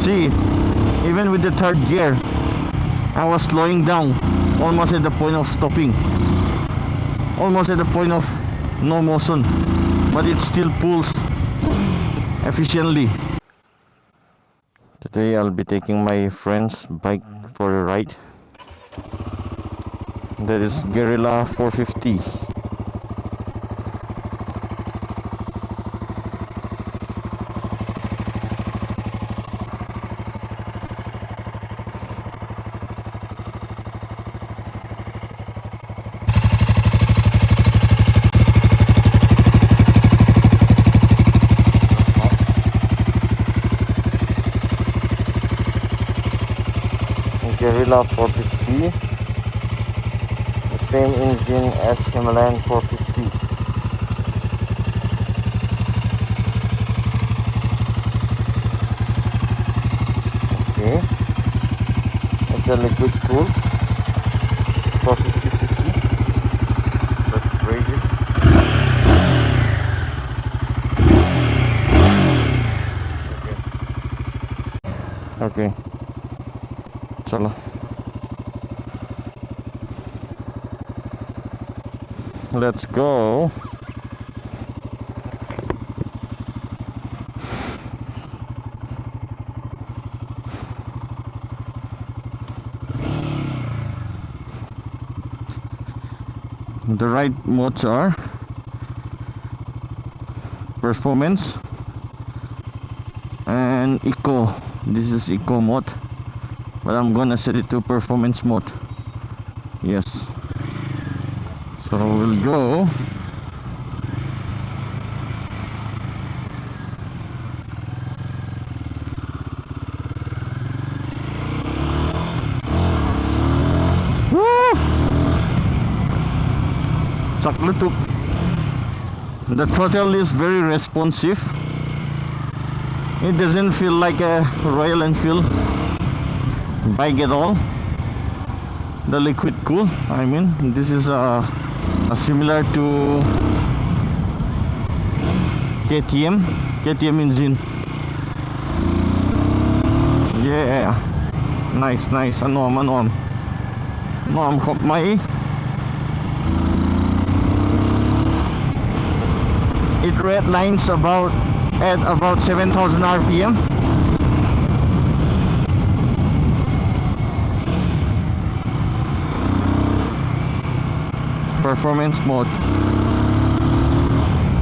See, even with the third gear, I was slowing down, almost at the point of stopping, almost at the point of no motion, but it still pulls efficiently. Today I'll be taking my friend's bike for a ride. That is Guerrilla 450. Guerrilla 450, the same engine as Himalayan 450. Okay, it's a liquid cool 450cc. Let's raise it. Okay. Chalo. Let's go. The right modes are performance and eco. This is eco mode, but I'm gonna set it to performance mode. Yes, so we'll go. Woo! Chaklutuk. The throttle is very responsive. It doesn't feel like a Royal Enfield bike at all. The liquid cool, I mean, this is a similar to KTM engine. Yeah, nice. Ano kopmai. It red lines at about 7,000 RPM. Performance mode.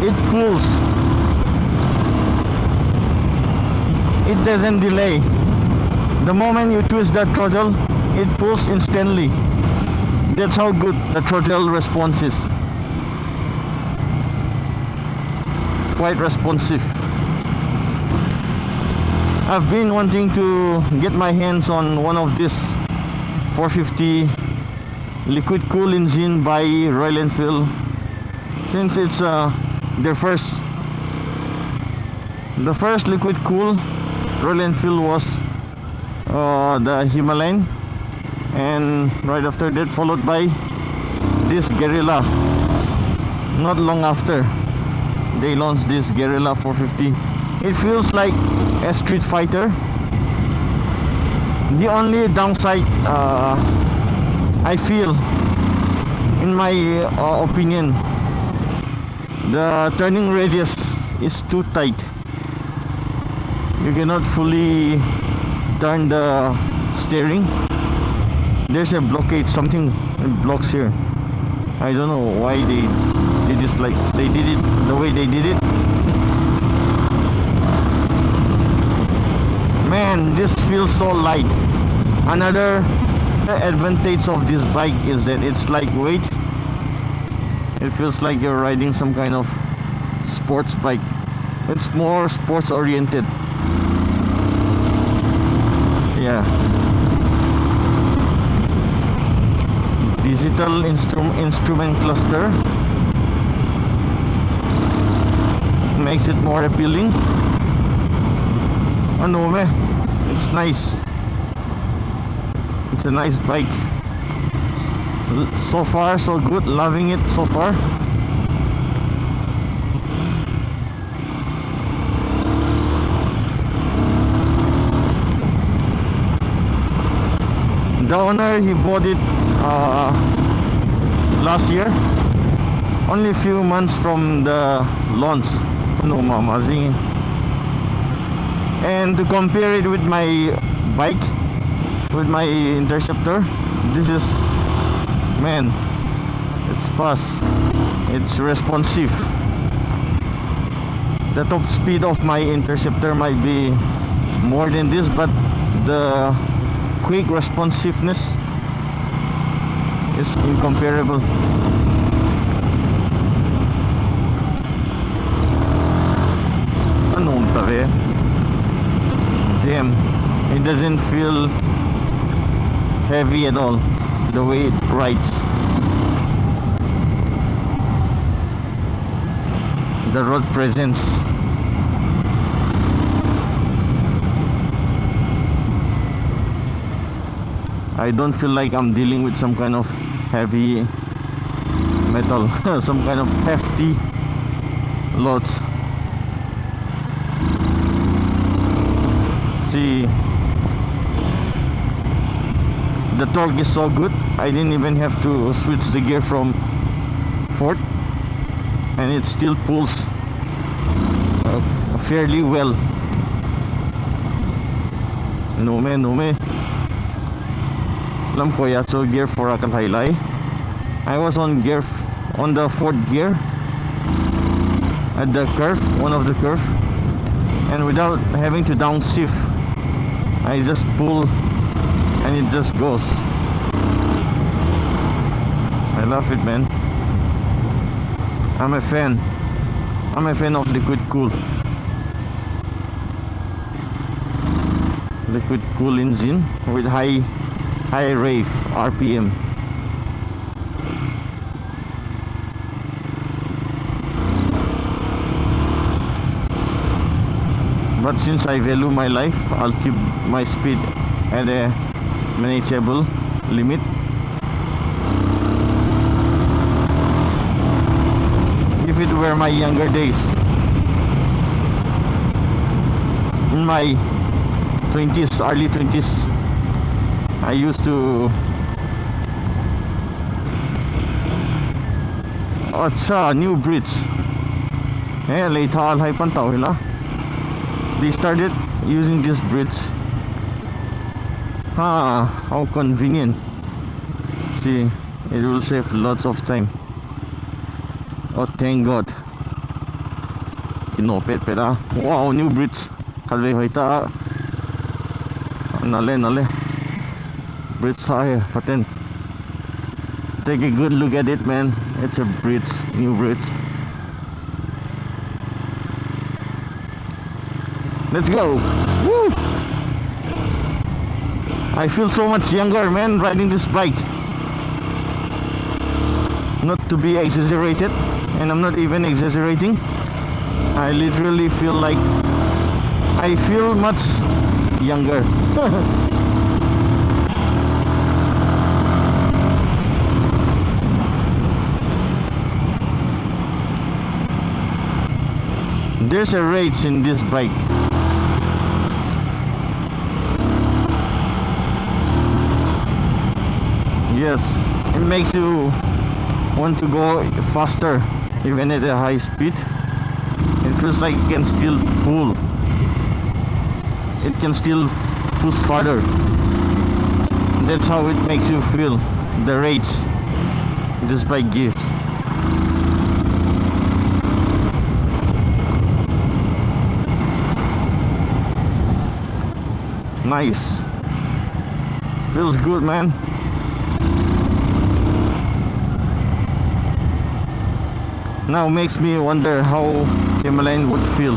It pulls. It doesn't delay. The moment you twist the throttle, it pulls instantly. That's how good the throttle response is. Quite responsive. I've been wanting to get my hands on one of this 450 liquid cool engine by Royal Enfield, since it's the first liquid cool Royal Enfield was the Himalayan, and right after that followed by this Guerrilla. Not long after they launched this Guerrilla 450. It feels like a street fighter. The only downside I feel, in my opinion, the turning radius is too tight. You cannot fully turn the steering. There's a blockade, something blocks here. I don't know why they did this, like they did it the way they did it. Man, this feels so light. Another advantage of this bike is that it's lightweight. It feels like you're riding some kind of sports bike. It's more sports oriented. Yeah. Digital instrument cluster makes it more appealing. It's nice. It's a nice bike. So far so good, loving it so far. The owner, he bought it last year, only a few months from the launch. No mamazing. And to compare it with my bike, with my Interceptor, this is, man, it's fast, it's responsive. The top speed of my Interceptor might be more than this, but the quick responsiveness is incomparable. Anong tabi? Damn, it doesn't feel heavy at all, the way it rides. The road presence. I don't feel like I'm dealing with some kind of heavy metal, some kind of hefty loads. See, the torque is so good, I didn't even have to switch the gear from fourth, and it still pulls fairly well. No me. Alam ko yatso gear 4 akan haylay. I was on the fourth gear at the curve, one of the curve, and without having to downshift, I just pull and it just goes. I love it, man. I'm a fan of liquid cool engine with high rave RPM. But since I value my life, I'll keep my speed at a manageable limit. If it were my younger days, in my 20s, early 20s, I used to new bridge. Late high pantaw hila. They started using this bridge. How convenient. See, it will save lots of time. Oh, thank God. Kinopet pera. Wow, new bridge. Kalwe hoita. Nale. Bridge high patent. Take a good look at it, man. It's a bridge, new bridge. Let's go. Woo! I feel so much younger, man, riding this bike. Not to be exaggerated, and I'm not even exaggerating. I literally feel like I feel much younger. There's a rage in this bike. Yes, it makes you want to go faster even at a high speed. It feels like it can still pull. It can still push farther. That's how it makes you feel, the rage this bike gives. Nice. Feels good, man. Now makes me wonder how Himalayan would feel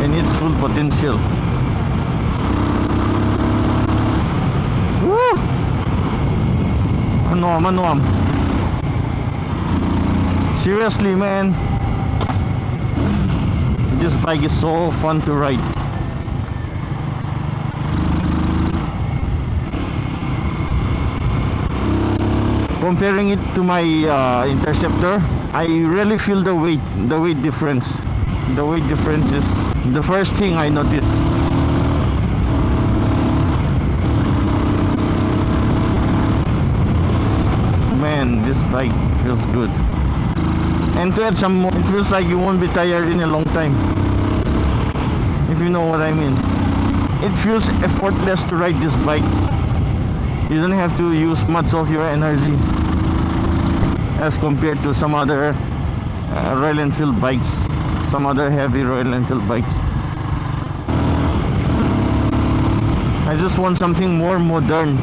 in its full potential. Woo! Manuam. Seriously, man, this bike is so fun to ride. Comparing it to my Interceptor, I really feel the weight difference. The weight difference is the first thing I notice. bike feels good. And to add some more, it feels like you won't be tired in a long time, if you know what I mean. It feels effortless to ride this bike. You don't have to use much of your energy as compared to some other Royal Enfield bikes, some other heavy Royal Enfield bikes. I just want something more modern,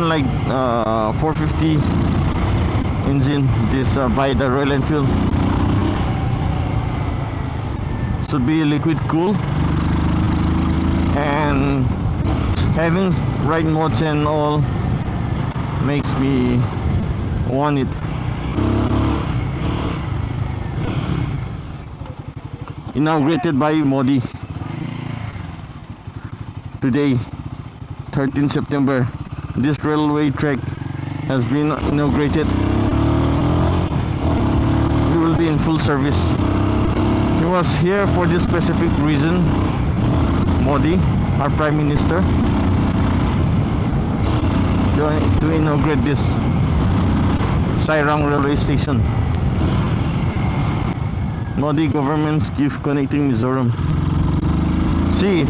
like 450 engine. This by the Royal Enfield should be liquid cool, and having ride modes and all makes me want it. Inaugurated by Modi today, 13 September. This railway track has been inaugurated. We will be in full service. He was here for this specific reason, Modi, our Prime Minister, to inaugurate this Sairang railway station. Modi government's gift connecting Mizoram. See,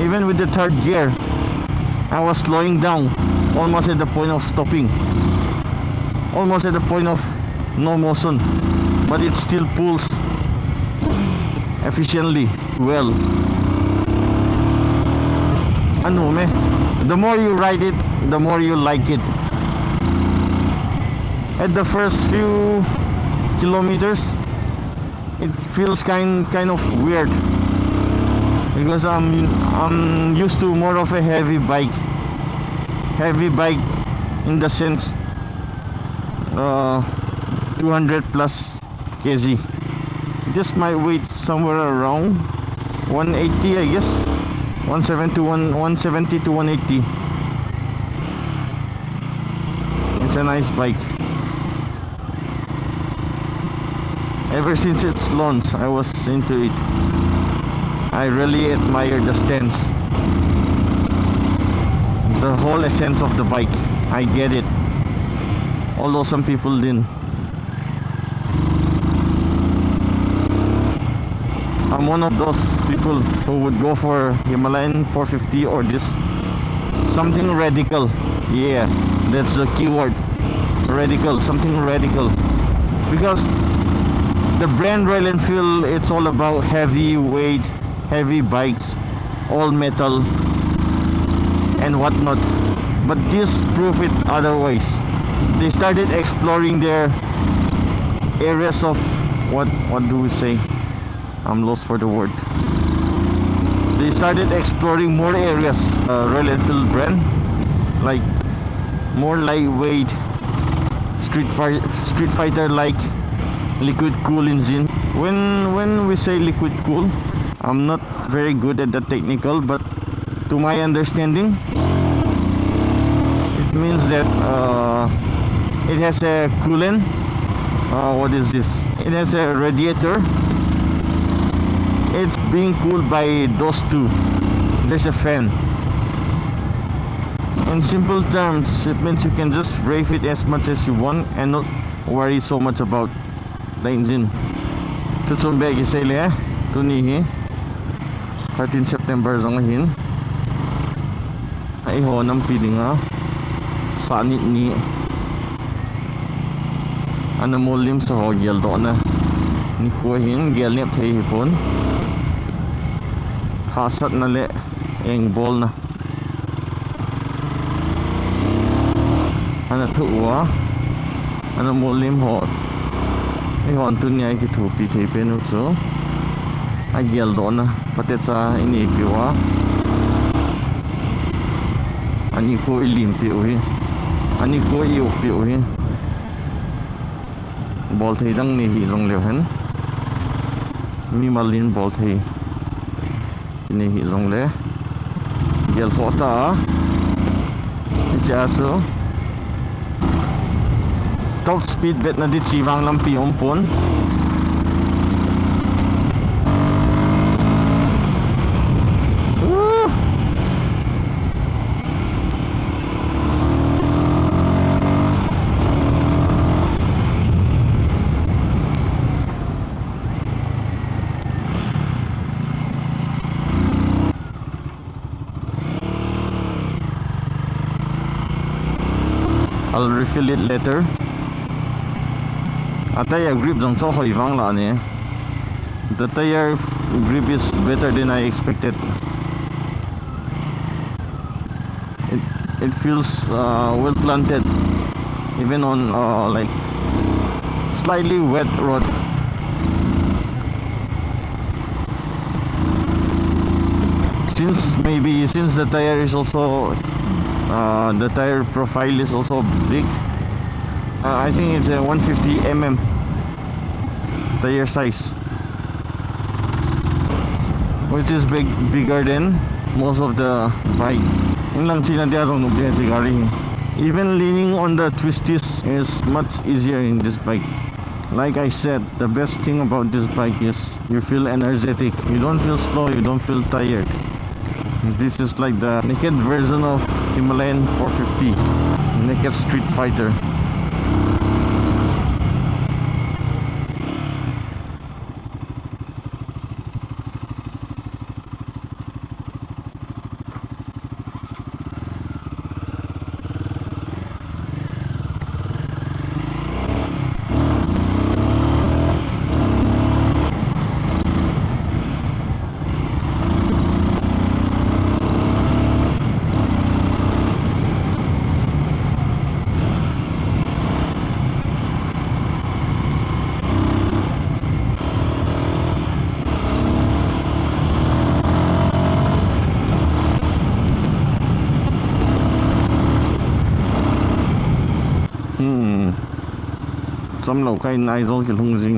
even with the third gear, I was slowing down, almost at the point of stopping, almost at the point of no motion, but it still pulls efficiently well. Ano me? The more you ride it, the more you like it. At the first few kilometers, it feels kind of weird because I'm used to more of a heavy bike in the sense 200 plus kg. This might weight somewhere around 180, I guess, 170 to 180. It's a nice bike. Ever since its launch, I was into it. I really admire the stance, the whole essence of the bike. I get it, although some people didn't. I'm one of those people who would go for Himalayan 450 or this, something radical. Yeah, that's the keyword, radical, something radical, because the brand Royal Enfield, it's all about heavy weight, heavy bikes, all metal and whatnot. But this prove it otherwise. They started exploring their areas of what do we say? I'm lost for the word. They started exploring more areas, Royal Enfield brand, like more lightweight, Street Fighter like liquid cool engine. When we say liquid cool, I'm not very good at the technical, but to my understanding, it means that it has a coolant. What is this? It has a radiator. It's being cooled by those two. There's a fan. In simple terms, it means you can just brave it as much as you want and not worry so much about the engine. Tutsumbe gisele tunihi 13 September zangahin ai ho nam pilinga sanit ni anamolim sa ho gel do na ni khuahin gel ne thei hipon hasat na le eng bol na ana thuwa anamolim ho ai hon tunya ki thu pi thei pe no so ai gel do na patetsa ini piwa ani ko ilim pi uhi ani ko iu pi uhi bol thei dang ni hi long le han mi malin bol thei ni hi long le gel phota cha so top speed bet na dit siwang lampi ompon I'll refill it later. Tire grip dang so hoi wang la ne. The tire grip is better than I expected. It feels well planted, even on like slightly wet road. Since the tire is also the tire profile is also big. I think it's a 150 mm tire size, which is bigger than most of the bike. Even leaning on the twisties is much easier in this bike. Like I said, the best thing about this bike is you feel energetic. You don't feel slow, you don't feel tired. This is like the naked version of Himalayan 450, naked street fighter. Some lầu cây này rồi kiểu không gì.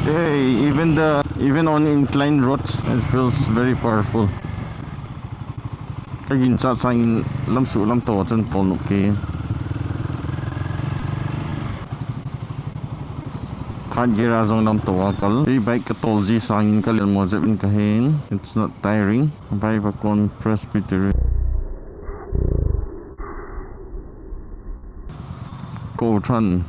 Hey, even on inclined roads, it feels very powerful. Cái nhìn xa xanh lắm sự lắm tổ trên phố nụ kia. Gira zong lam to akal the bike ka tolji sang kalian mo zebin kahin. It's not tiring. Bike pa kon presbytery ko tran